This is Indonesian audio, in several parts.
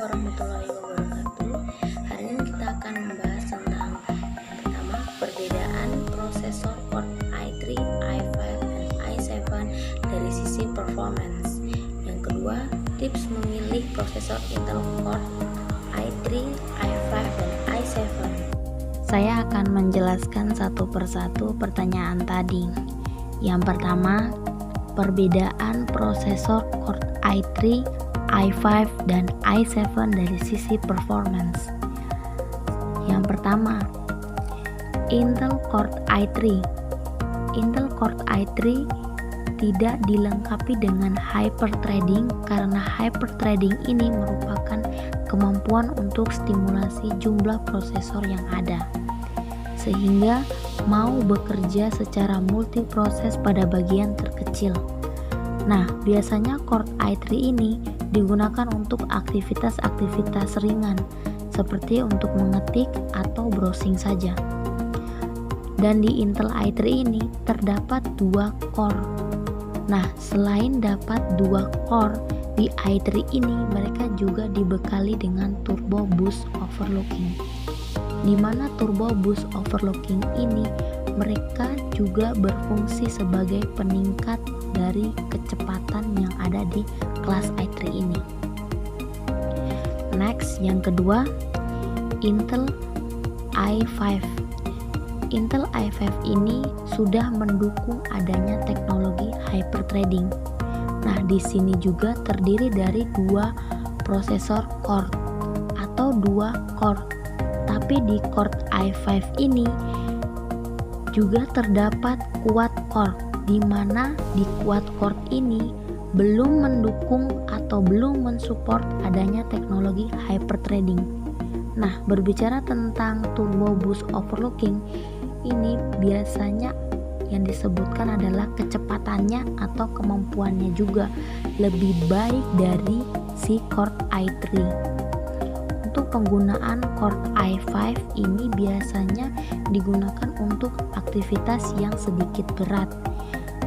warahmatullahi wabarakatuh. Hari ini kita akan membahas tentang yang pertama, perbedaan prosesor Core i3, i5, dan i7 dari sisi performance. Yang kedua, tips memilih prosesor Intel Core i3, i5, dan i7. Saya akan menjelaskan satu persatu pertanyaan tadi. Yang pertama, perbedaan prosesor Core i3, i5, dan i7 dari sisi performance. Yang pertama, Intel Core i3. Intel Core i3 tidak dilengkapi dengan hyperthreading karena hyperthreading ini merupakan kemampuan untuk stimulasi jumlah prosesor yang ada, sehingga mau bekerja secara multiproses pada bagian terkecil. Nah, biasanya Core i3 ini digunakan untuk aktivitas-aktivitas ringan seperti untuk mengetik atau browsing saja. Dan di Intel i3 ini terdapat 2 core. Nah, selain dapat 2 core, di i3 ini mereka juga dibekali dengan turbo boost overclocking. Di mana turbo boost overclocking ini mereka juga berfungsi sebagai peningkat dari kecepatan yang ada di kelas i3 ini. Next, yang kedua, Intel i5. Intel i5 ini sudah mendukung adanya teknologi hyperthreading. Nah, di sini juga terdiri dari 2 prosesor core atau 2 core. Tapi di Core i5 ini juga terdapat quad core, di mana di quad core ini belum mendukung atau belum mensupport adanya teknologi hyperthreading. Nah, berbicara tentang turbo boost overclocking, ini biasanya yang disebutkan adalah kecepatannya atau kemampuannya juga lebih baik dari si Core i3. Untuk penggunaan Core i5 ini biasanya digunakan untuk aktivitas yang sedikit berat.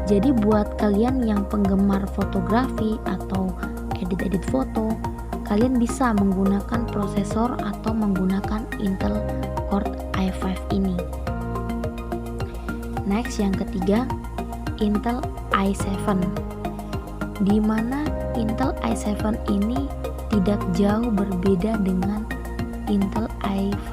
Jadi buat kalian yang penggemar fotografi atau edit-edit foto, kalian bisa menggunakan prosesor atau menggunakan Intel Core i5 ini. Next, yang ketiga, Intel i7. Di mana Intel i7 ini tidak jauh berbeda dengan Intel i5.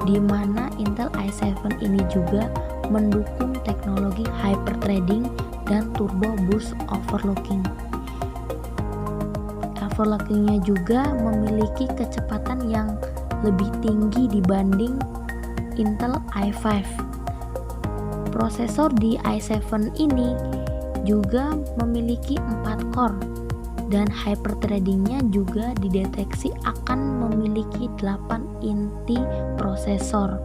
Di mana Intel i7 ini juga mendukung teknologi hyperthreading dan turbo boost overclocking. Overclockingnya juga memiliki kecepatan yang lebih tinggi dibanding Intel i5. Prosesor di i7 ini juga memiliki 4 core dan hyperthreadingnya juga dideteksi akan memiliki 8 inti prosesor.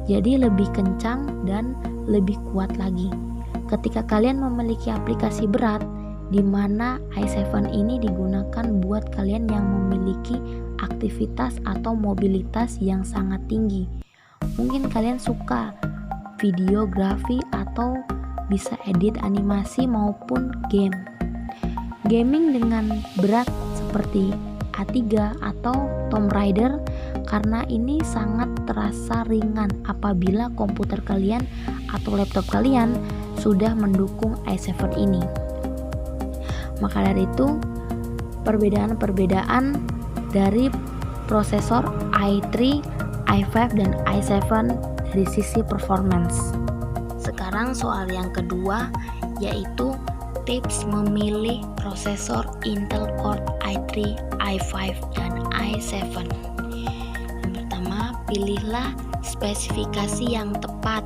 Jadi lebih kencang dan lebih kuat lagi. Ketika kalian memiliki aplikasi berat, di mana i7 ini digunakan buat kalian yang memiliki aktivitas atau mobilitas yang sangat tinggi. Mungkin kalian suka videografi atau bisa edit animasi maupun game. Gaming dengan berat seperti A3 atau Tomb Raider, karena ini sangat terasa ringan apabila komputer kalian atau laptop kalian sudah mendukung i7 ini. Maka dari itu, perbedaan-perbedaan dari prosesor i3, i5, dan i7 dari sisi performance. Sekarang soal yang kedua, yaitu tips memilih prosesor Intel Core i3, i5, dan i7. Yang pertama, pilihlah spesifikasi yang tepat.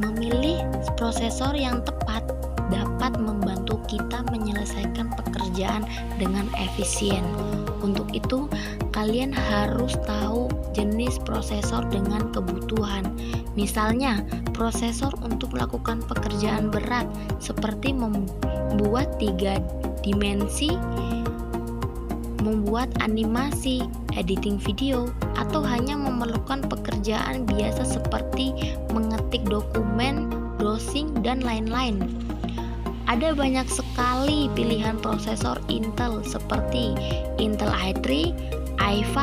Memilih prosesor yang tepat dapat membantu kita menyelesaikan pekerjaan dengan efisien. Untuk itu, kalian harus tahu jenis prosesor dengan kebutuhan. Misalnya, prosesor untuk melakukan pekerjaan berat seperti membuat 3 dimensi, membuat animasi, editing video, atau hanya memerlukan pekerjaan biasa seperti mengetik dokumen, browsing, dan lain-lain. Ada banyak sekali pilihan prosesor Intel seperti Intel i3, i5,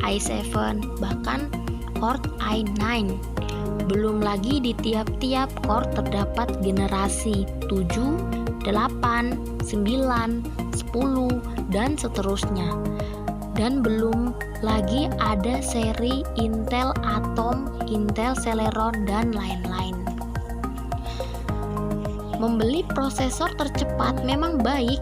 i7, bahkan Core i9. Belum lagi di tiap-tiap core terdapat generasi 7, 8, 9, 10, dan seterusnya. Dan belum lagi ada seri Intel Atom, Intel Celeron, dan lain-lain. Membeli prosesor tercepat memang baik,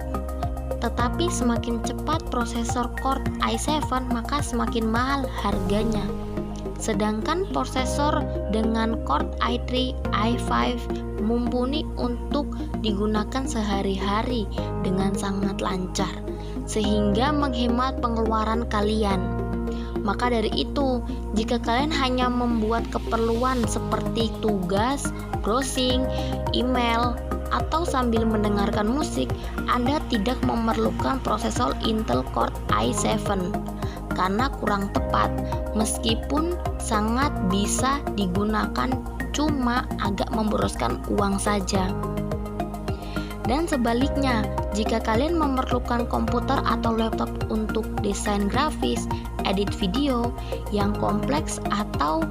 tetapi semakin cepat prosesor Core i7 maka semakin mahal harganya. Sedangkan prosesor dengan Core i3, i5 mumpuni untuk digunakan sehari-hari dengan sangat lancar, sehingga menghemat pengeluaran kalian. Maka dari itu, jika kalian hanya membuat keperluan seperti tugas, browsing, email, atau sambil mendengarkan musik, Anda tidak memerlukan prosesor Intel Core i7 karena kurang tepat, meskipun sangat bisa digunakan, cuma agak memboroskan uang saja. Dan sebaliknya, jika kalian memerlukan komputer atau laptop untuk desain grafis, edit video yang kompleks, atau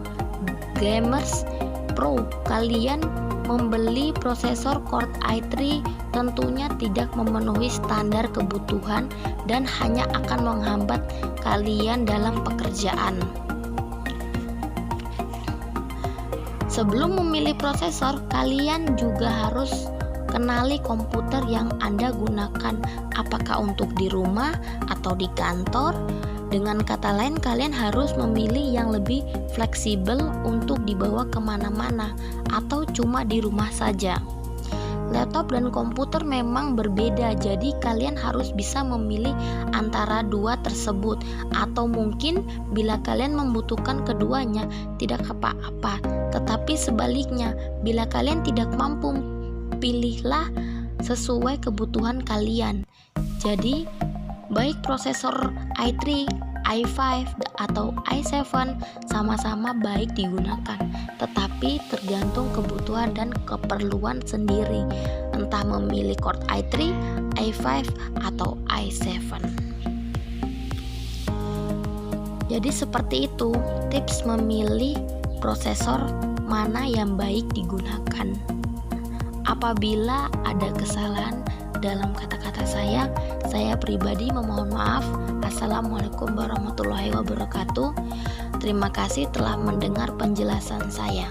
gamers pro, kalian membeli prosesor Core i3 tentunya tidak memenuhi standar kebutuhan dan hanya akan menghambat kalian dalam pekerjaan. Sebelum memilih prosesor, kalian juga harus kenali komputer yang Anda gunakan, apakah untuk di rumah atau di kantor. Dengan kata lain, kalian harus memilih yang lebih fleksibel untuk dibawa kemana-mana atau cuma di rumah saja. Laptop dan komputer memang berbeda, jadi kalian harus bisa memilih antara dua tersebut, atau mungkin bila kalian membutuhkan keduanya tidak apa-apa. Tetapi sebaliknya, bila kalian tidak mampu, pilihlah sesuai kebutuhan kalian. Jadi baik prosesor i3, i5, atau i7 sama-sama baik digunakan, tetapi tergantung kebutuhan dan keperluan sendiri, entah memilih Core i3, i5, atau i7. Jadi seperti itu tips memilih prosesor mana yang baik digunakan. Apabila ada kesalahan dalam kata-kata saya pribadi memohon maaf. Assalamualaikum warahmatullahi wabarakatuh. Terima kasih telah mendengar penjelasan saya.